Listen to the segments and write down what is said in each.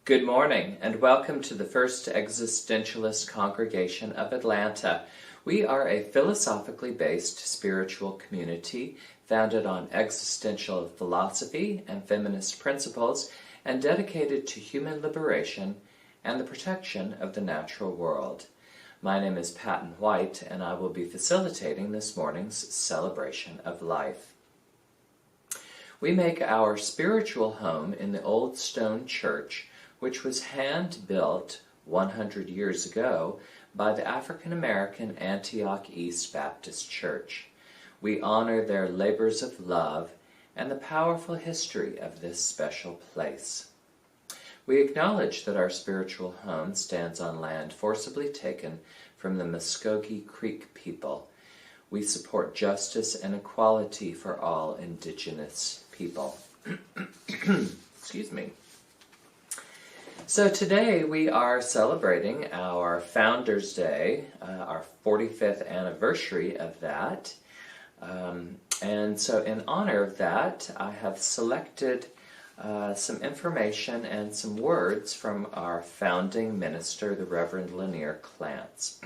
Good morning, and welcome to the First Existentialist Congregation of Atlanta. We are a philosophically based spiritual community founded on existential philosophy and feminist principles and dedicated to human liberation and the protection of the natural world. My name is Patton White, and I will be facilitating this morning's celebration of life. We make our spiritual home in the old stone church, which was hand-built 100 years ago by the African-American Antioch East Baptist Church. We honor their labors of love and the powerful history of this special place. We acknowledge that our spiritual home stands on land forcibly taken from the Muskogee Creek people. We support justice and equality for all Indigenous people. Excuse me. So today we are celebrating our Founders Day, our 45th anniversary of that. And so in honor of that, I have selected some information and some words from our founding minister, the Reverend Lanier Clance.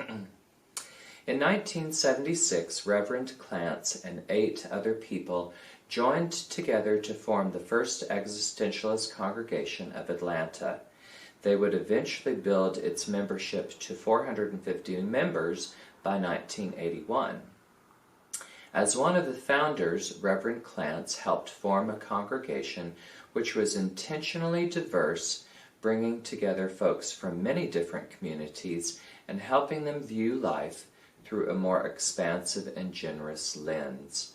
In 1976, Reverend Clance and 8 other people joined together to form the First Existentialist Congregation of Atlanta. They would eventually build its membership to 450 members by 1981. As one of the founders, Reverend Clance helped form a congregation which was intentionally diverse, bringing together folks from many different communities and helping them view life through a more expansive and generous lens.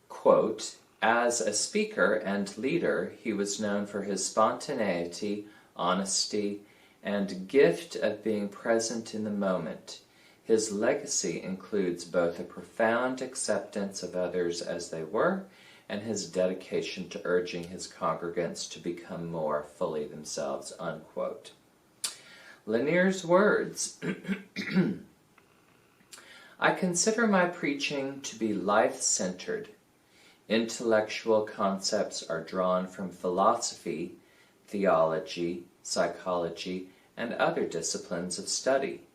Quote, "As a speaker and leader, he was known for his spontaneity, honesty, and gift of being present in the moment. His legacy includes both a profound acceptance of others as they were and his dedication to urging his congregants to become more fully themselves." Unquote. Lanier's words, "I consider my preaching to be life-centered. Intellectual concepts are drawn from philosophy, theology, psychology, and other disciplines of study.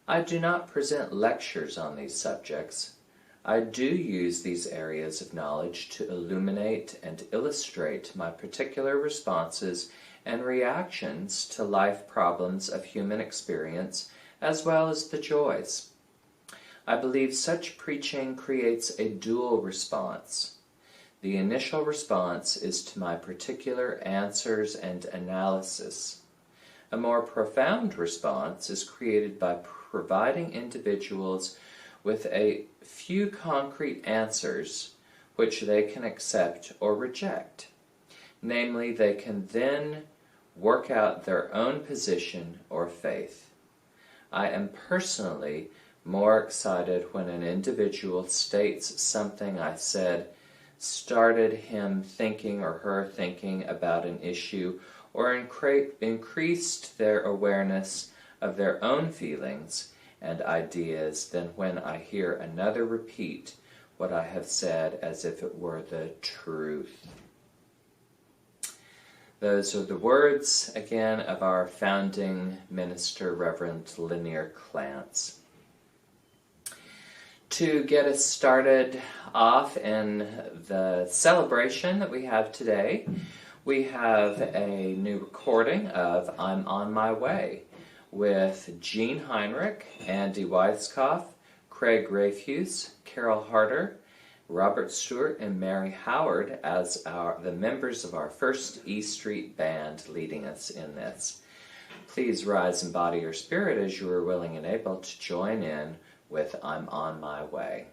I do not present lectures on these subjects. I do use these areas of knowledge to illuminate and illustrate my particular responses and reactions to life problems of human experience, as well as the joys. I believe such preaching creates a dual response. The initial response is to my particular answers and analysis. A more profound response is created by providing individuals with a few concrete answers which they can accept or reject. Namely, they can then work out their own position or faith. I am personally more excited when an individual states something I said started him thinking or her thinking about an issue or increased their awareness of their own feelings and ideas than when I hear another repeat what I have said as if it were the truth." Those are the words, again, of our founding minister, Reverend Lanier Clance. To get us started off in the celebration that we have today, we have a new recording of I'm on My Way with Jean Heinrich, Andy Weisskopf, Craig Rafuse, Carol Harter, Robert Stewart, and Mary Howard as the members of our First E Street Band leading us in this. Please rise in body or spirit as you are willing and able to join in with I'm on My Way.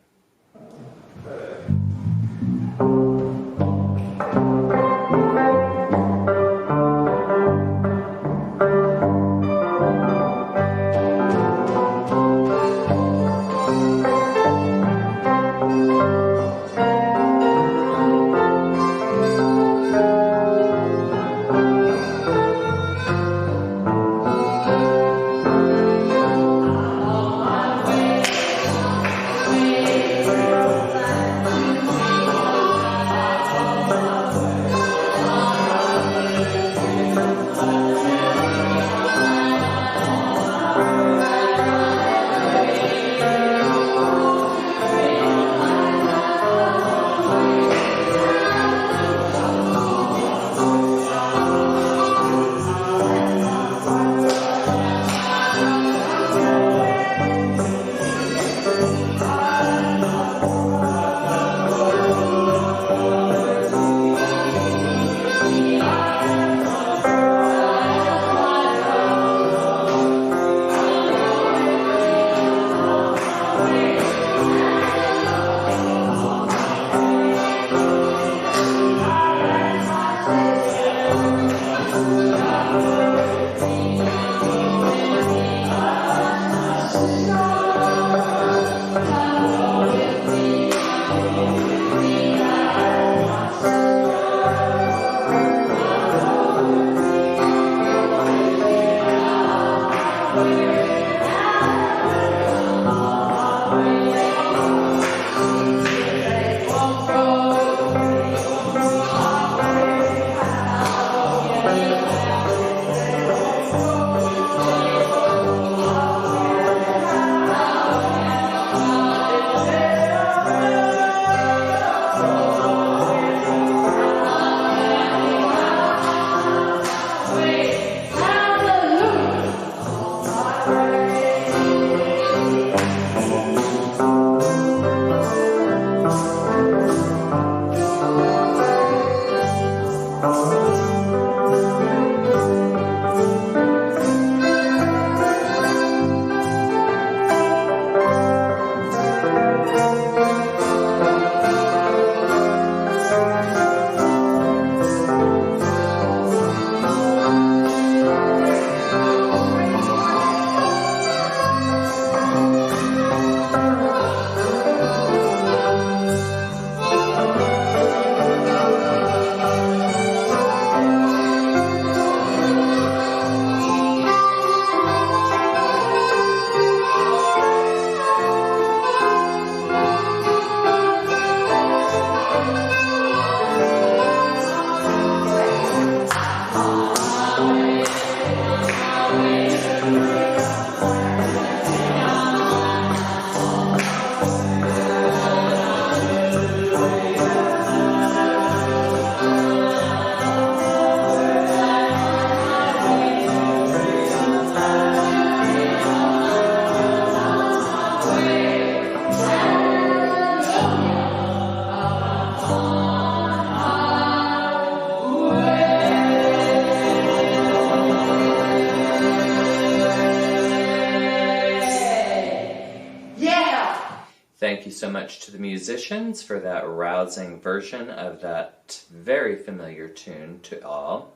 Thank you so much to the musicians for that rousing version of that very familiar tune to all.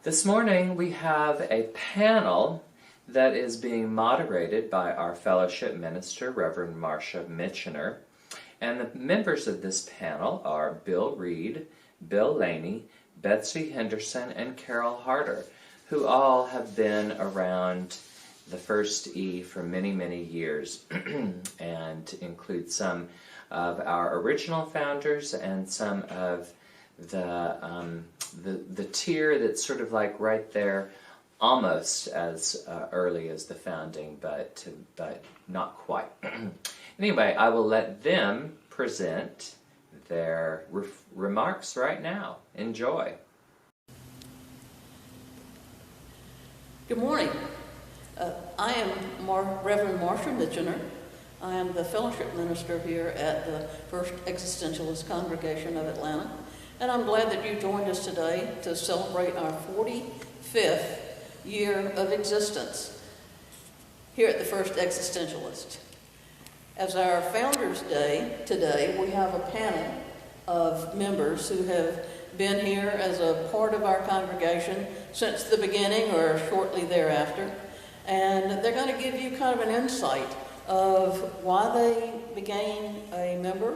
This morning we have a panel that is being moderated by our fellowship minister, Reverend Marsha Mitchiner. And the members of this panel are Bill Reed, Bill Laney, Betsy Henderson, and Carol Harter, who all have been around the First E for many, many years and include some of our original founders and some of the the tier that's sort of like right there, almost as early as the founding, but not quite. Anyway, I will let them present their remarks right now. Enjoy. Good morning. I am Reverend Marsha Mitchiner. I am the fellowship minister here at the First Existentialist Congregation of Atlanta, and I'm glad that you joined us today to celebrate our 45th year of existence here at the First Existentialist. As our Founders Day today, we have a panel of members who have been here as a part of our congregation since the beginning or shortly thereafter, and they're going to give you kind of an insight of why they became a member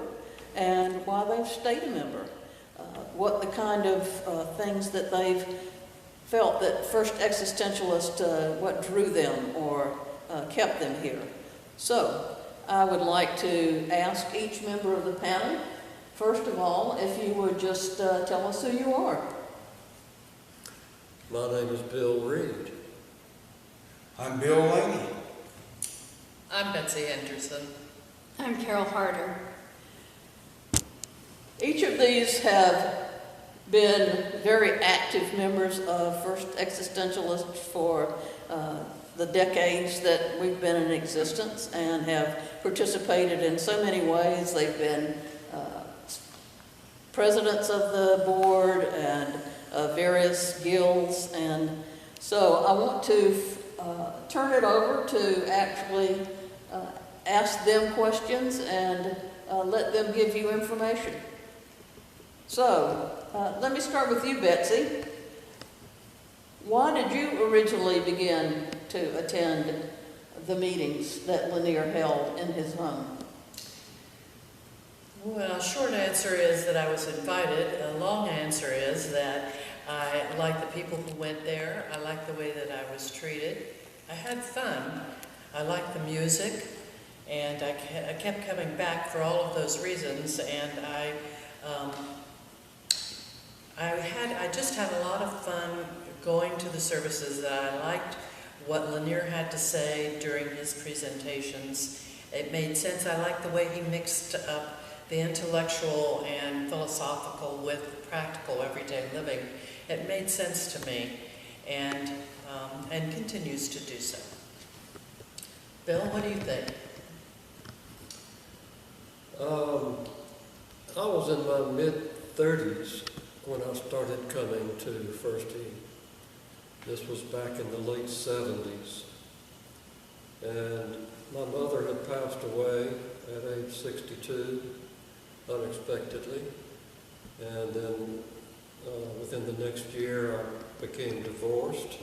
and why they've stayed a member, what the kind of things that they've felt that First Existentialist, what drew them or kept them here. So I would like to ask each member of the panel, first of all, if you would just tell us who you are. My name is Bill Reed. I'm Bill Laney. I'm Betsy Henderson. I'm Carol Harter. Each of these have been very active members of First Existentialist for the decades that we've been in existence and have participated in so many ways. They've been presidents of the board and various guilds, and so I want to turn it over to actually ask them questions and let them give you information. So, let me start with you, Betsy. Why did you originally begin to attend the meetings that Lanier held in his home? Well, short answer is that I was invited. A long answer is that I liked the people who went there. I liked the way that I was treated. I had fun. I liked the music, and I kept coming back for all of those reasons. And I just had a lot of fun going to the services. I liked what Lanier had to say during his presentations. It made sense. I liked the way he mixed up the intellectual and philosophical with practical everyday living. It made sense to me, and continues to do so. Bill, what do you think? I was in my mid-30s when I started coming to First E. This was back in the late 70s. And my mother had passed away at age 62, unexpectedly. And then within the next year, I became divorced.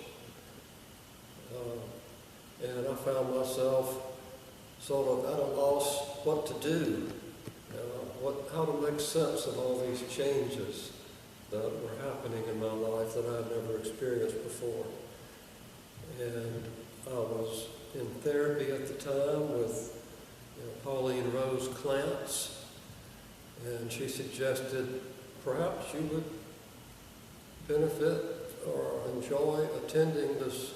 And I found myself sort of at a loss what to do, how to make sense of all these changes that were happening in my life that I'd never experienced before. And I was in therapy at the time with Pauline Rose Clance, and she suggested perhaps you would benefit or enjoy attending this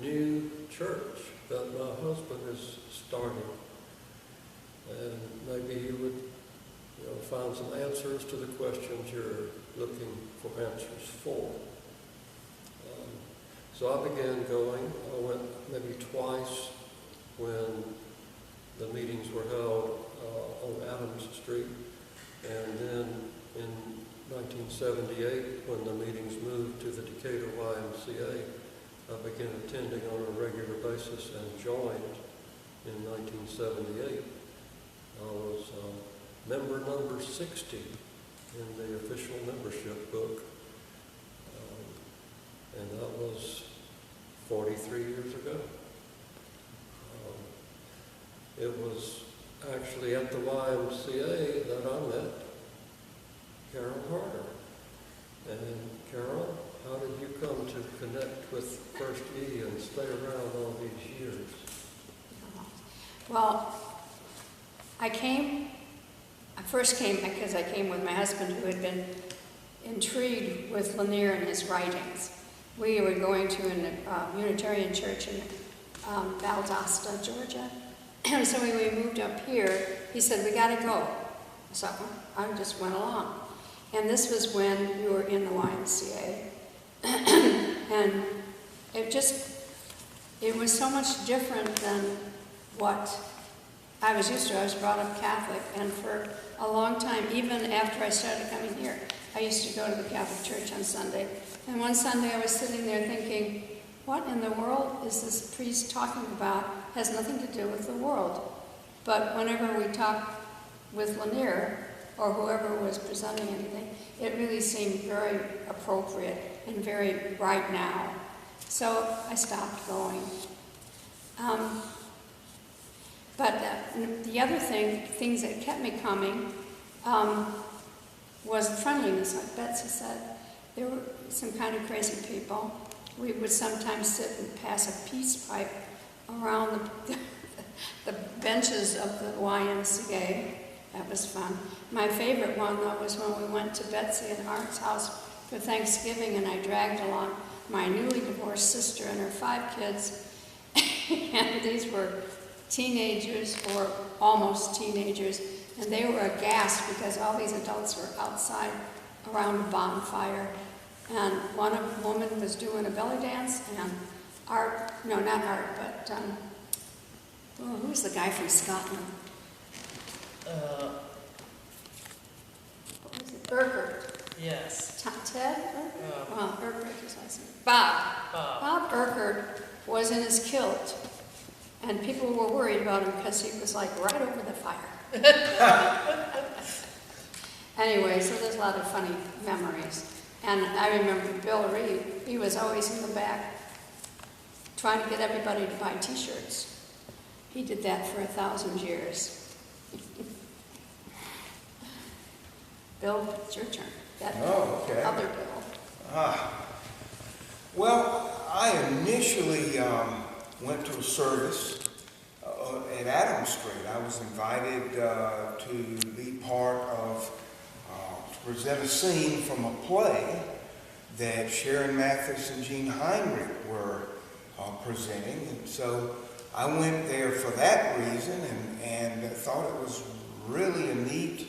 new church that my husband is starting. And maybe you would find some answers to the questions you're looking for answers for. So I began going. I went maybe twice when the meetings were held on Adams Street, and then in 1978, when the meetings moved to the Decatur YMCA, I began attending on a regular basis and joined in 1978. I was member number 60 in the official membership book, and that was 43 years ago. It was actually at the YMCA that I met Carol Harter. And Carol, how did you come to connect with First E and stay around all these years? Well, I first came because I came with my husband, who had been intrigued with Lanier and his writings. We were going to a Unitarian church in Valdosta, Georgia. And so when we moved up here, he said, we got to go. So I just went along. And this was when we were in the YMCA. And it was so much different than what I was used to. I was brought up Catholic, and for a long time, even after I started coming here, I used to go to the Catholic Church on Sunday. And one Sunday I was sitting there thinking, what in the world is this priest talking about? Has nothing to do with the world. But whenever we talked with Lanier, or whoever was presenting anything, it really seemed very appropriate and very right now. So I stopped going. But the other things that kept me coming, was friendliness, like Betsy said. There were some kind of crazy people. We would sometimes sit and pass a peace pipe around the benches of the YMCA. That was fun. My favorite one, though, was when we went to Betsy and Hart's house for Thanksgiving, and I dragged along my newly divorced sister and her 5 kids. And these were teenagers, or almost teenagers, and they were aghast because all these adults were outside around a bonfire. And one woman was doing a belly dance, and Art, no, not Art, but who's the guy from Scotland? What was it? Urquhart. Yes. Ted? Well, Urquhart is last name. Bob Urquhart was in his kilt, and people were worried about him because he was like right over the fire. Anyway, so there's a lot of funny memories. And I remember Bill Reed, he was always in the back trying to get everybody to buy t-shirts. He did that for 1,000 years. Bill, it's your turn. That okay. Other Bill. Well, I initially went to a service at Adams Street. I was invited to be part of, to present a scene from a play that Sharon Mathis and Jean Heinrich were presenting. And so I went there for that reason and thought it was really a neat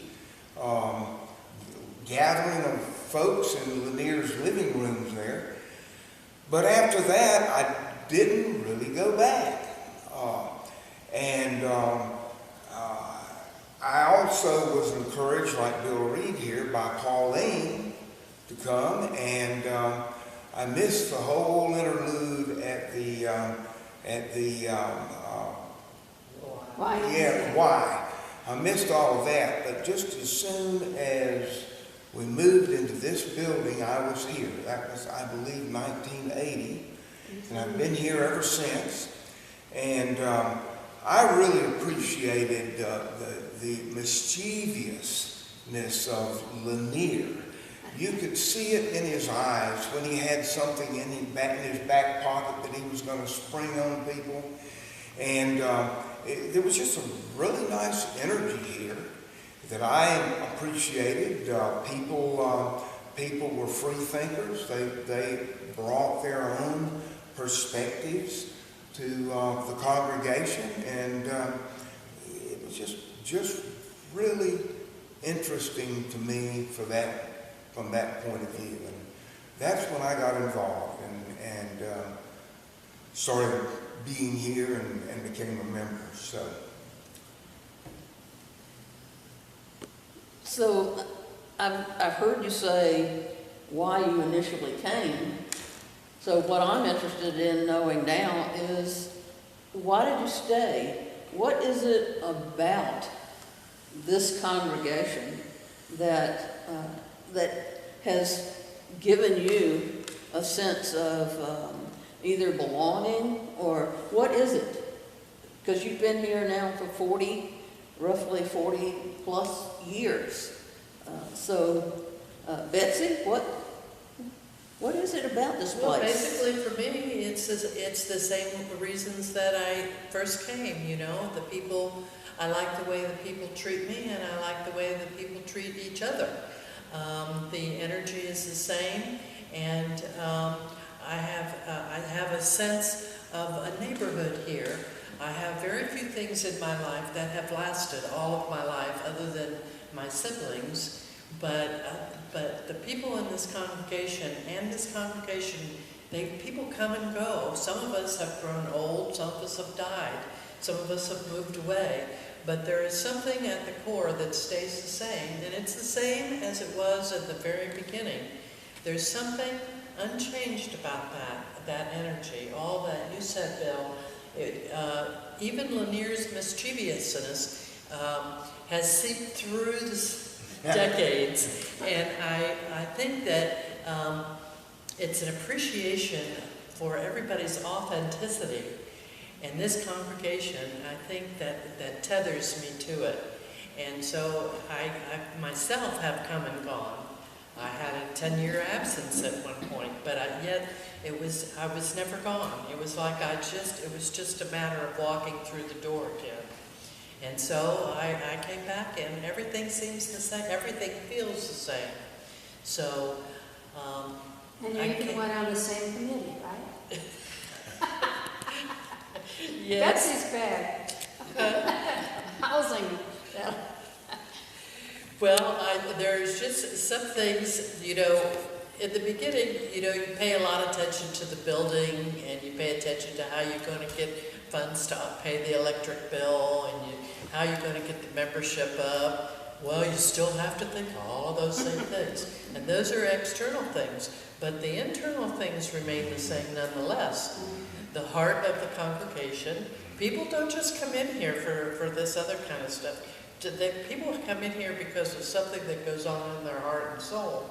gathering of folks in Lanier's living rooms there. But after that, I didn't really go back. I also was encouraged, like Bill Reed here, by Pauline to come, and I missed the whole interlude at the why. I missed all of that, but just as soon as we moved into this building, I was here. That was, I believe, 1980, and I've been here ever since. And I really appreciated the mischievousness of Lanier. You could see it in his eyes when he had something in his back pocket that he was going to spring on people. And there was just a really nice energy here that I appreciated. People were free thinkers. They brought their own perspectives to the congregation, and it was just really interesting to me from that point of view. And that's when I got involved and started being here and became a member. So I've heard you say why you initially came. So what I'm interested in knowing now is, why did you stay? What is it about this congregation that has given you a sense of either belonging, or what is it? Because you've been here now for roughly 40 plus years. Betsy, what is it about this place? Well, basically for me, it's the same reasons that I first came, you know. The people, I like the way the people treat me, and I like the way the people treat each other. The energy is stays the same, and I have a sense of a neighborhood here. I have very few things in my life that have lasted all of my life, other than my siblings. But the people in this congregation people come and go. Some of us have grown old, some of us have died, some of us have moved away. But there is something at the core that stays the same, and it's the same as it was at the very beginning. There's something unchanged about that energy. All that you said, Bill, even Lanier's mischievousness has seeped through the decades, and I think that it's an appreciation for everybody's authenticity. And this congregation, I think that tethers me to it. And so I myself have come and gone. I had a 10-year absence at one point, but yet I was never gone. It was like it was just a matter of walking through the door again. And so I came back, and everything seems the same. Everything feels the same. So, And you even went on the same committee, right? yes. Betsy's bad. Housing. Well, there's just some things, in the beginning, you pay a lot of attention to the building, and you pay attention to how you're going to get funds to pay the electric bill, and how you're going to get the membership up. Well, you still have to think all of those same things. And those are external things, but the internal things remain the same nonetheless. The heart of the congregation. People don't just come in here for this other kind of stuff. People come in here because of something that goes on in their heart and soul.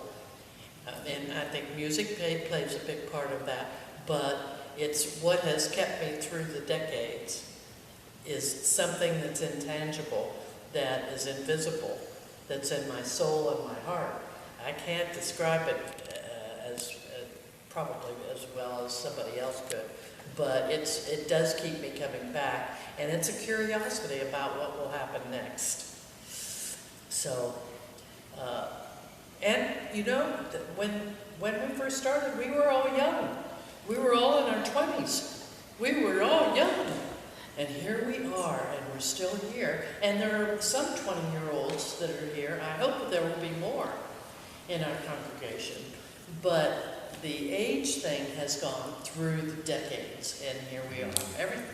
And I think music plays a big part of that. But it's what has kept me through the decades is something that's intangible, that is invisible, that's in my soul and my heart. I can't describe it as probably as well as somebody else could. But it does keep me coming back, and it's a curiosity about what will happen next. So, and when we first started, we were all young. We were all in our 20s. We were all young. And here we are, and we're still here. And there are some 20-year-olds that are here. I hope that there will be more in our congregation. But the age thing has gone through the decades, and here we are.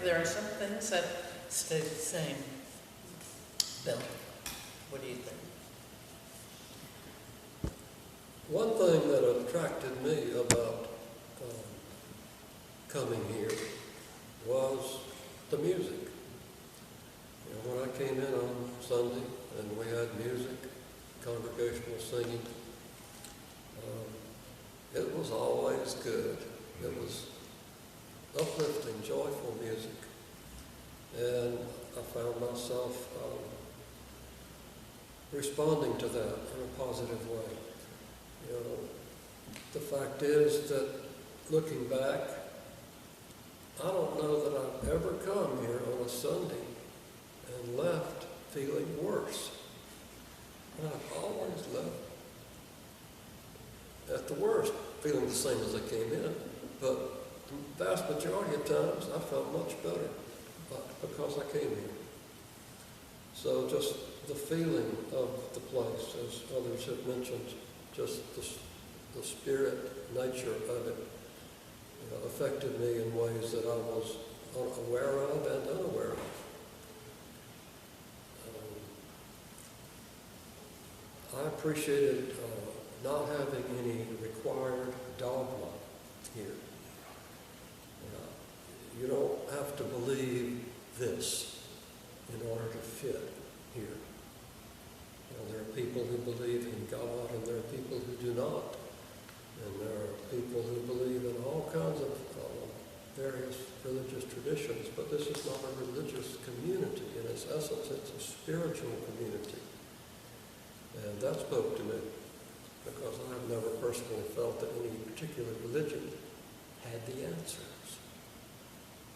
There are some things that stay the same. Bill, what do you think? One thing that attracted me about coming here was the music. When I came in on Sunday and we had music, congregational singing, it was always good. It was uplifting, joyful music. And I found myself responding to that in a positive way. The fact is that looking back, I don't know that I've ever come here on a Sunday and left feeling worse. And I've always left at the worst, feeling the same as I came in. But the vast majority of times, I felt much better because I came here. So just the feeling of the place, as others have mentioned, just the spirit, nature of it, affected me in ways that I was aware of and unaware of. I appreciated not having any required dogma here. You don't have to believe this in order to fit here. There are people who believe in God, and there are people who do not. And there are people who believe in all kinds of various religious traditions, but this is not a religious community. In its essence, it's a spiritual community. And that spoke to me, because I have never personally felt that any particular religion had the answers.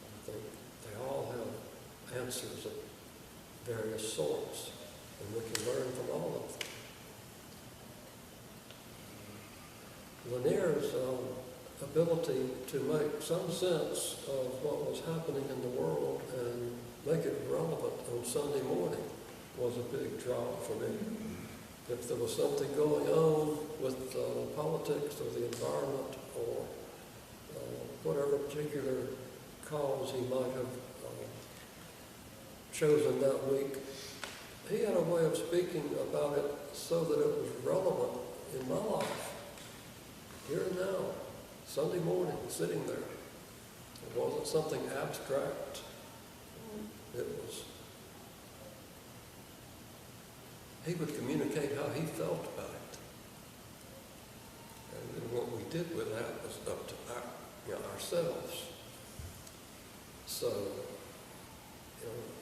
I think they all have answers of various sorts, and we can learn from all of them. Lanier's ability to make some sense of what was happening in the world and make it relevant on Sunday morning was a big draw for me. If there was something going on with politics or the environment or whatever particular cause he might have chosen that week, he had a way of speaking about it so that it was relevant in my life, here and now, Sunday morning, sitting there. It wasn't something abstract. It was, he would communicate how he felt about it. And then what we did with that was up to ourselves. So,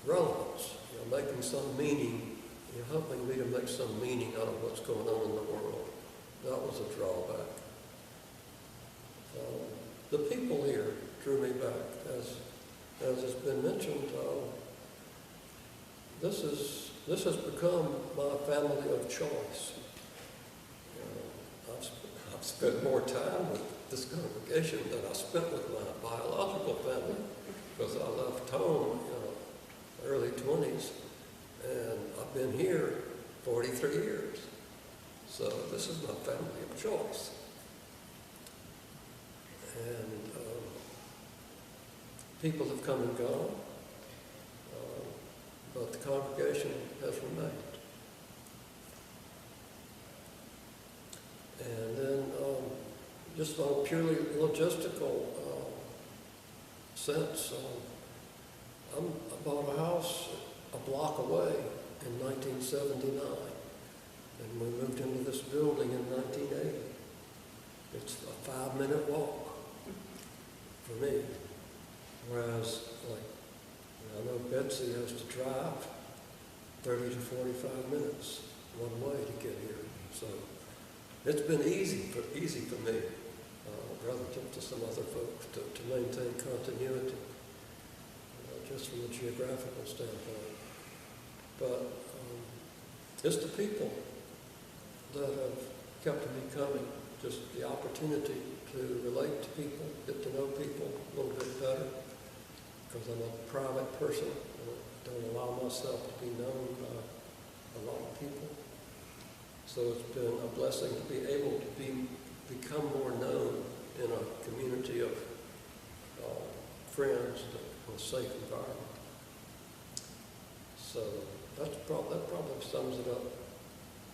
relevance, making some meaning, helping me to make some meaning out of what's going on in the world. That was a drawback. The people here drew me back, as has been mentioned. This has become my family of choice. I've spent more time with this congregation than I spent with my biological family, because I left home early 20s, and I've been here 43 years. So this is my family of choice. And people have come and gone, but the congregation has remained. And then just on a purely logistical sense, I bought a house a block away in 1979, and we moved into this building in 1980. It's a 5-minute walk for me, whereas, I know Betsy has to drive 30 to 45 minutes one way to get here. So it's been easy for me, relative to some other folks, to maintain continuity, just from a geographical standpoint. But it's the people that have kept me coming, just the opportunity to relate to people, get to know people a little bit better, because I'm a private person. I don't allow myself to be known by a lot of people. So it's been a blessing to be able to become more known in a community of friends in a safe environment. So that probably sums it up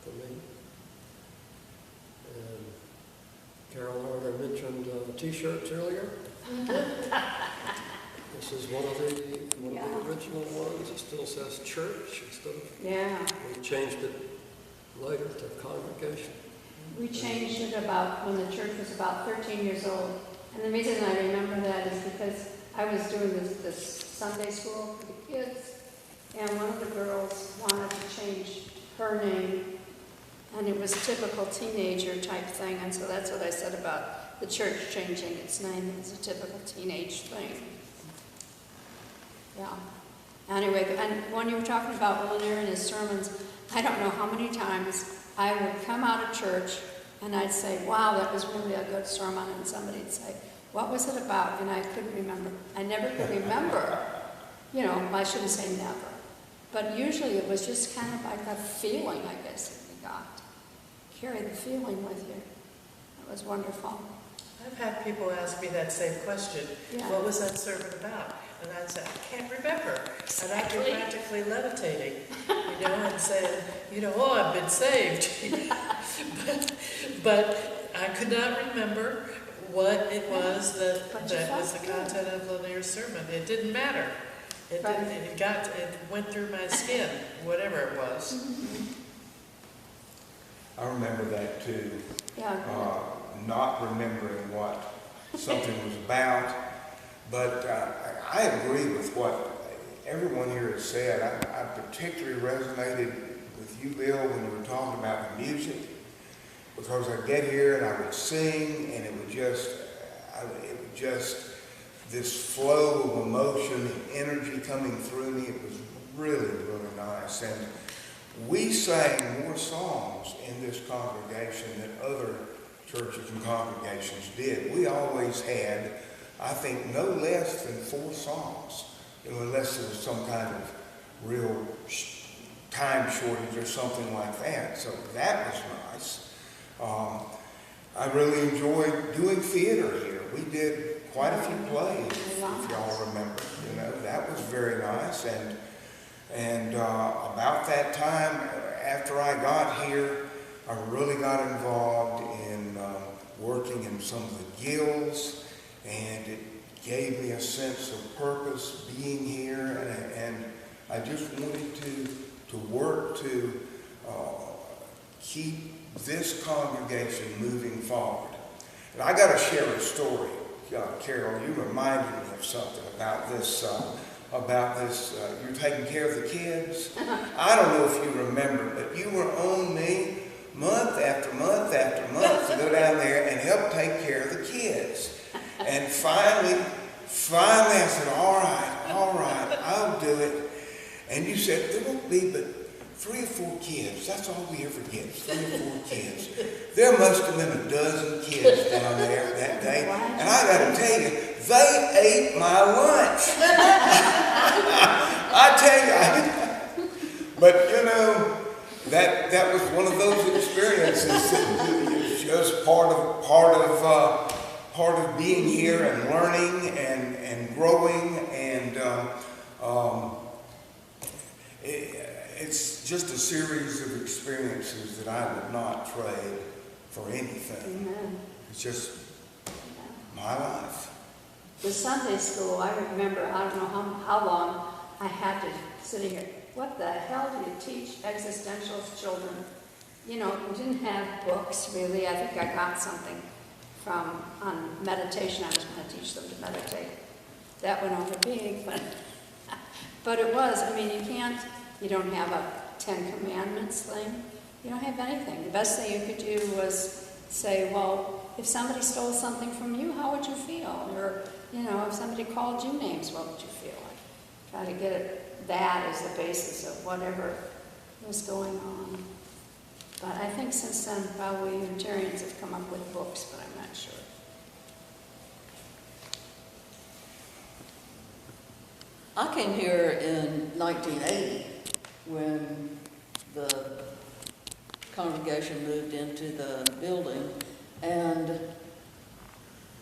for me. And Carol Harter mentioned T-shirts earlier. This is one of the original ones. It still says church instead of. Yeah. We changed it later to congregation. We changed it about when the church was about 13 years old. And the reason I remember that is because I was doing this Sunday school for the kids, and one of the girls wanted to change her name, and it was typical teenager type thing, and so that's what I said about the church changing its name. It's a typical teenage thing. Yeah. Anyway, and when you were talking about Lanier and his sermons, I don't know how many times I would come out of church and I'd say, wow, that was really a good sermon, and somebody'd say, what was it about? And I couldn't remember. I never could remember. I shouldn't say never. But usually it was just kind of like a feeling, I guess, that you got. Carry the feeling with you. It was wonderful. I've had people ask me that same question. Yeah. What was that sermon about? And I'd say, I can't remember. And I'd be practically levitating, and saying, oh, I've been saved. but I could not remember what it was that was the content of Lanier's sermon. It didn't matter. It went through my skin, whatever it was. Mm-hmm. I remember that too. Yeah. Not remembering what something was about, but I agree with what everyone here has said. I particularly resonated with you, Bill, when you were talking about the music, because I'd get here and I would sing, and it would just this flow of emotion and energy coming through me. It was really, really nice. And we sang more songs in this congregation than other churches and congregations did. We always had, I think, no less than 4 songs, unless there was some kind of real time shortage or something like that. So that was nice. I really enjoyed doing theater here. We did quite a few plays, if y'all remember. That was very nice. And about that time, after I got here, I really got involved in working in some of the guilds, and it gave me a sense of purpose being here, and I just wanted to work to keep this congregation moving forward. And I got to share a story. Carol, you reminded me of something about this. You're taking care of the kids. I don't know if you remember, but you were on me month after month after month to go down there and help take care of the kids. And finally I said, all right, I'll do it. And you said, there won't be but 3 or 4 kids. That's all we ever get, 3 or 4 kids. There must have been a dozen kids down there that day. And I got to tell you, they ate my lunch. I tell you. But that was one of those experiences that is just part of being here and learning and growing, and it's just a series of experiences that I would not trade for anything. Amen. It's just my life. The Sunday school, I remember, I don't know how long I had to sit here. What the hell do you teach existentialist children? You didn't have books, really. I think I got something on meditation. I was going to teach them to meditate. That went over big, but it was. You don't have a 10 Commandments thing. You don't have anything. The best thing you could do was say, well, if somebody stole something from you, how would you feel? Or, if somebody called you names, what would you feel like? Try to get that as the basis of whatever was going on. But I think since then, probably Unitarians have come up with books, but I'm not sure. I came here in 1980 when the congregation moved into the building, and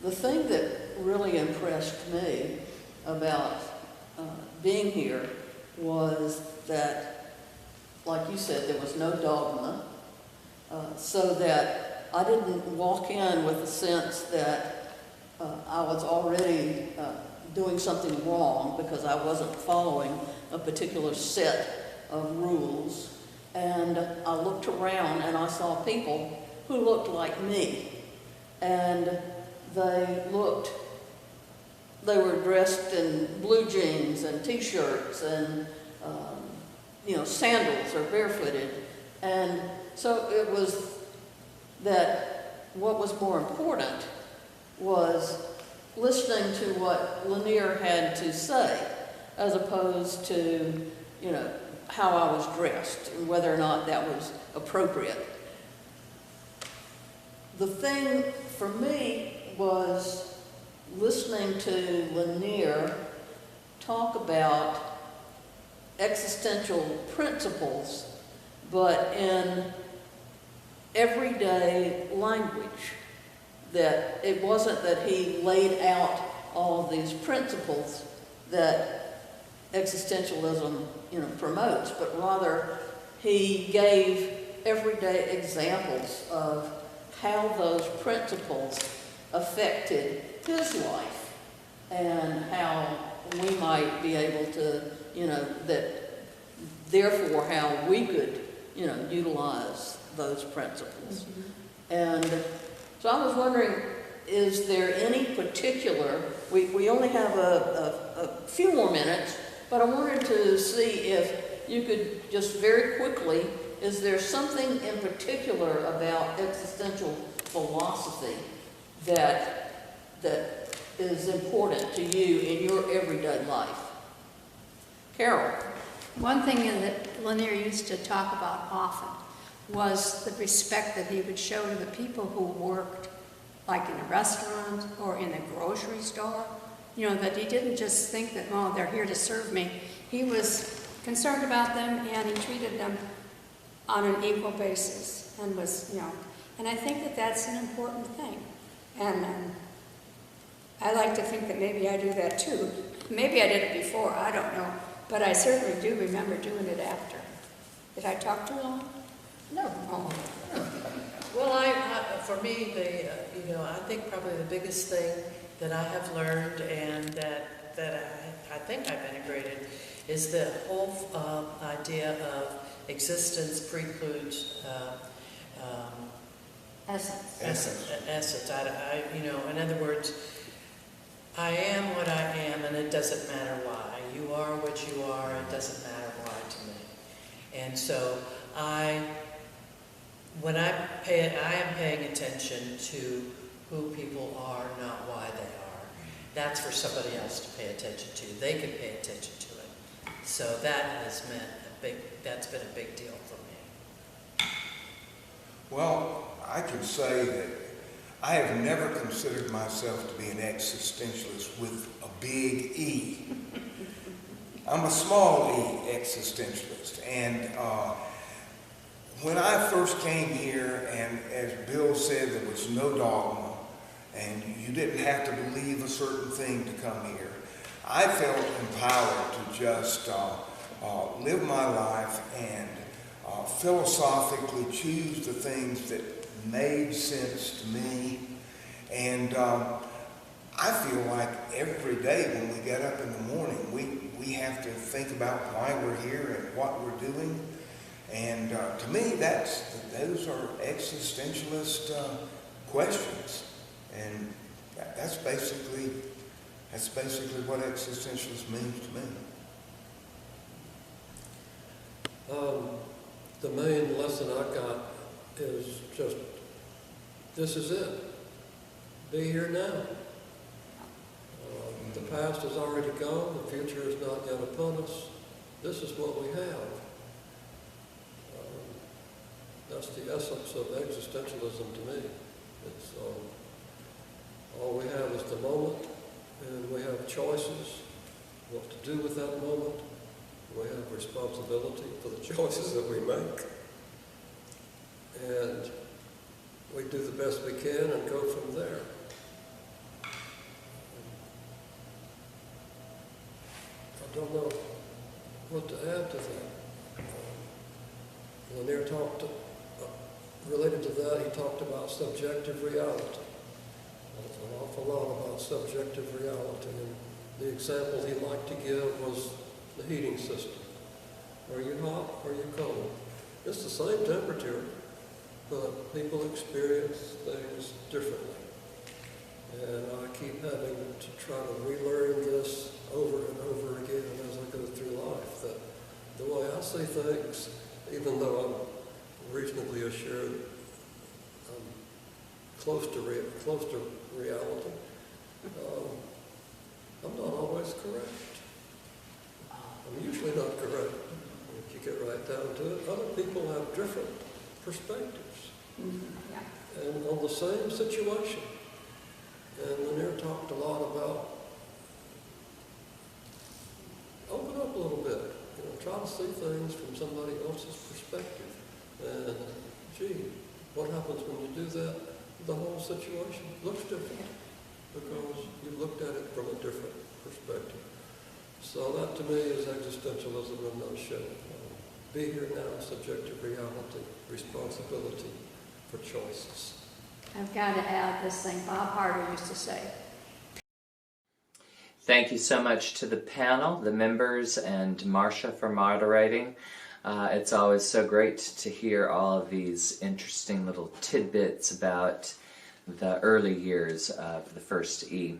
the thing that really impressed me about being here was that, like you said, there was no dogma, so that I didn't walk in with a sense that I was already doing something wrong because I wasn't following a particular set of rules. And I looked around and I saw people who looked like me. And they were dressed in blue jeans and t-shirts and, sandals or barefooted. And so it was that what was more important was listening to what Lanier had to say, as opposed to, how I was dressed and whether or not that was appropriate. The thing for me was listening to Lanier talk about existential principles, but in everyday language. That it wasn't that he laid out all of these principles that existentialism, promotes, but rather he gave everyday examples of how those principles affected his life and how we might be able to, that therefore how we could, utilize those principles. Mm-hmm. And so I was wondering, is there any particular, we only have a few more minutes, but I wanted to see if you could just very quickly, is there something in particular about existential philosophy that is important to you in your everyday life? Carol? One thing that Lanier used to talk about often was the respect that he would show to the people who worked, like in a restaurant or in a grocery store. You know, that he didn't just think that, oh, they're here to serve me. He was concerned about them, and he treated them on an equal basis, and was, you know, and I think that that's an important thing. And I like to think that maybe I do that too. Maybe I did it before, I don't know, but I certainly do remember doing it after. Did I talk too long? No. Oh. Well, for me, I think probably the biggest thing that I have learned and that I think I've integrated is the whole idea of existence precludes essence. In other words, I am what I am, and it doesn't matter why. You are what you are, it doesn't matter why to me. And so I am paying attention to who people are, not why they are. That's for somebody else to pay attention to. They can pay attention to it. So that's been a big deal for me. Well, I can say that I have never considered myself to be an existentialist with a big E. I'm a small E existentialist. And when I first came here, and as Bill said, there was no dogma, and you didn't have to believe a certain thing to come here, I felt empowered to just live my life and philosophically choose the things that made sense to me. And I feel like every day when we get up in the morning, we have to think about why we're here and what we're doing. And to me, those are existentialist questions. And that's basically what existentialist means to me. The main lesson I got is just, this is it. Be here now. The past is already gone. The future is not yet upon us. This is what we have. That's the essence of existentialism to me. It's all we have is the moment, and we have choices, what to do with that moment. We have responsibility for the choices that we make. And we do the best we can and go from there. I don't know what to add to that. Lanier talked, related to that, he talked about subjective reality. There's an awful lot about subjective reality. And the example he liked to give was the heating system. Are you hot or are you cold? It's the same temperature, but people experience things differently. And I keep having to try to relearn this over and over again as I go through life, that the way I see things, even though I'm reasonably assured I'm close to reality, I'm not always correct. I'm usually not correct. If you get right down to it, other people have different perspectives. Mm-hmm. Yeah. And on the same situation. And Lanier talked a lot about open up a little bit. Try to see things from somebody else's perspective. And gee, what happens when you do that? The whole situation looks different because you looked at it from a different perspective. So that to me is existentialism in a nutshell. Be here now, subjective reality, responsibility for choices. I've got to add this thing Bob Harter used to say. Thank you so much to the panel, the members, and Marsha for moderating. It's always so great to hear all of these interesting little tidbits about the early years of the first E.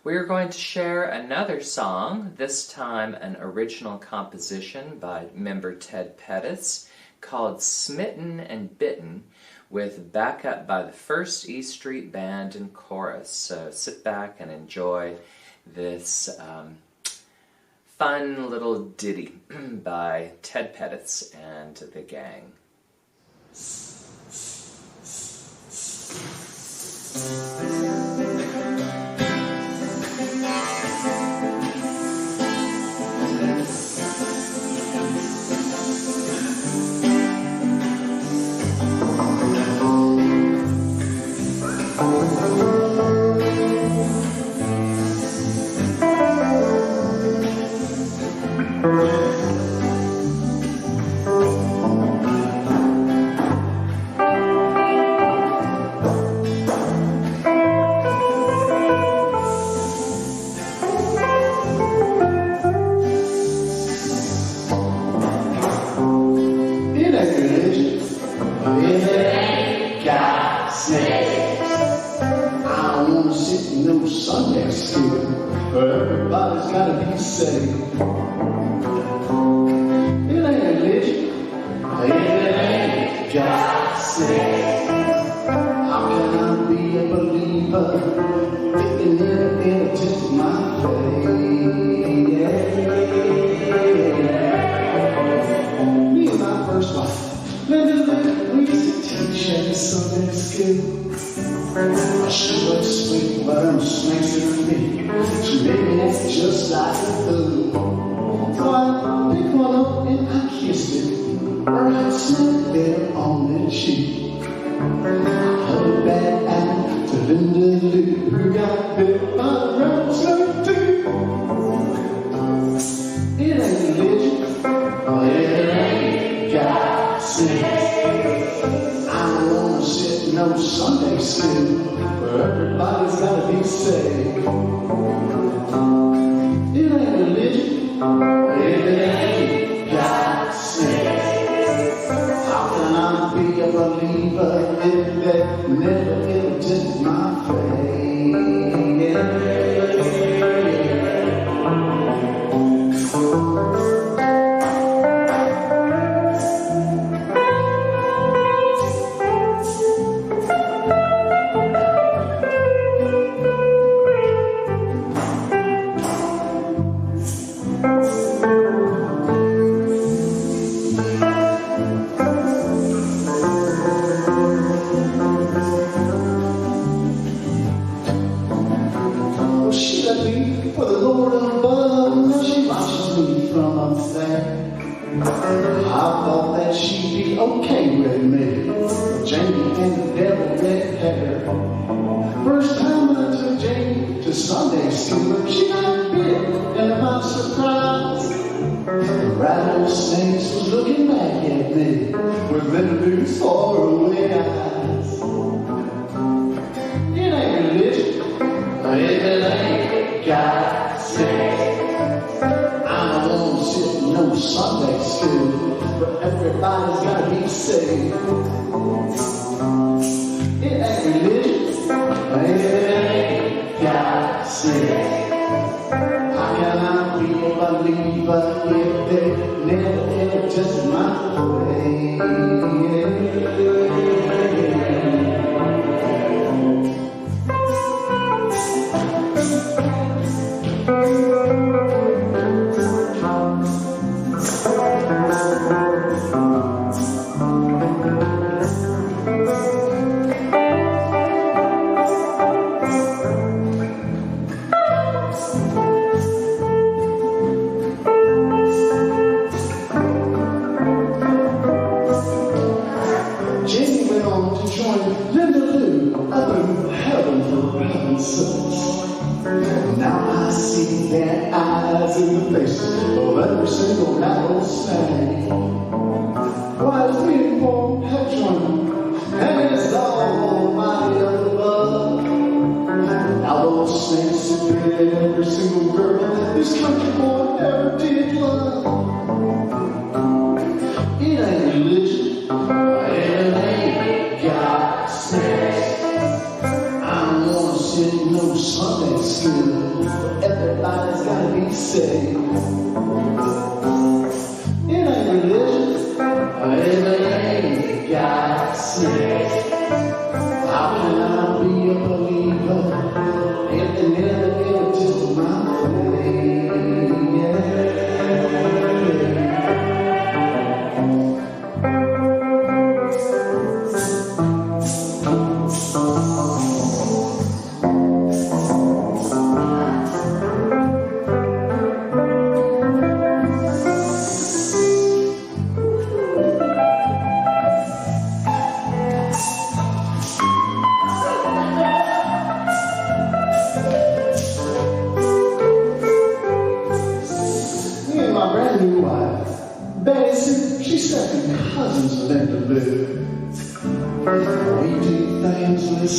We're going to share another song, this time an original composition by member Ted Pettis called Smitten and Bitten, with backup by the First E Street Band and Chorus. So sit back and enjoy this fun little ditty by Ted Pettis and the gang.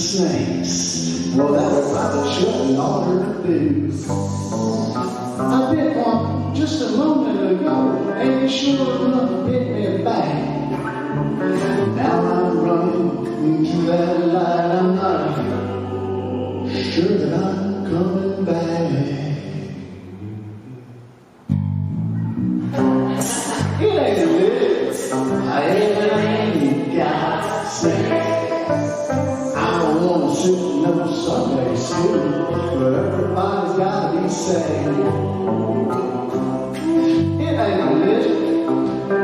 snakes. Well, that was about shutting all her boots. I bit one just a moment ago, and it sure enough bit me back. Now I'm running into that light. I'm not sure that I'm coming back. It ain't a bit. I ain't got sense. I don't want to sit in no Sunday school, but everybody's got to be saved. It ain't a bit.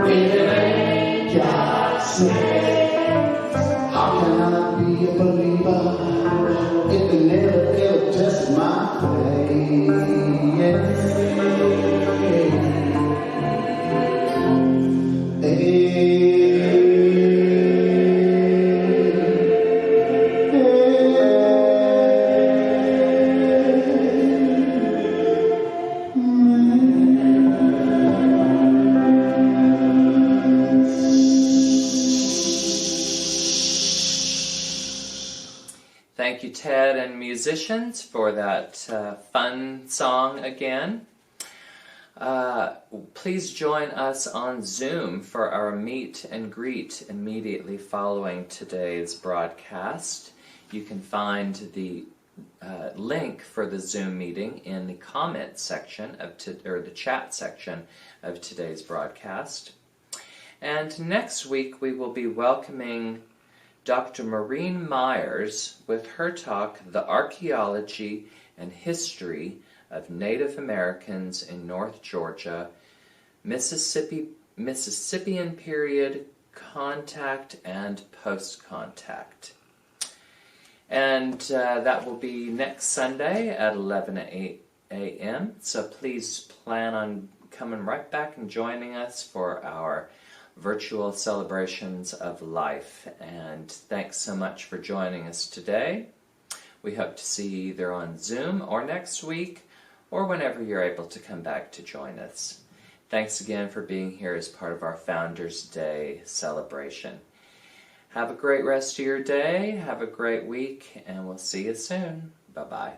It ain't got sense. How can I be a believer if they never ever tested my faith? Thank you, Ted and musicians, for that fun song again. Please join us on Zoom for our meet and greet immediately following today's broadcast. You can find the link for the Zoom meeting in the comment section or the chat section of today's broadcast. And next week we will be welcoming Dr. Maureen Myers with her talk, The Archaeology and History of Native Americans in North Georgia, Mississippian period, contact and post-contact. And that will be next Sunday at 11 a.m. So please plan on coming right back and joining us for our virtual celebrations of life. And thanks so much for joining us today. We hope to see you either on Zoom or next week, or whenever you're able to come back to join us. Thanks again for being here as part of our Founders Day celebration. Have a great rest of your day, have a great week, and we'll see you soon. Bye-bye.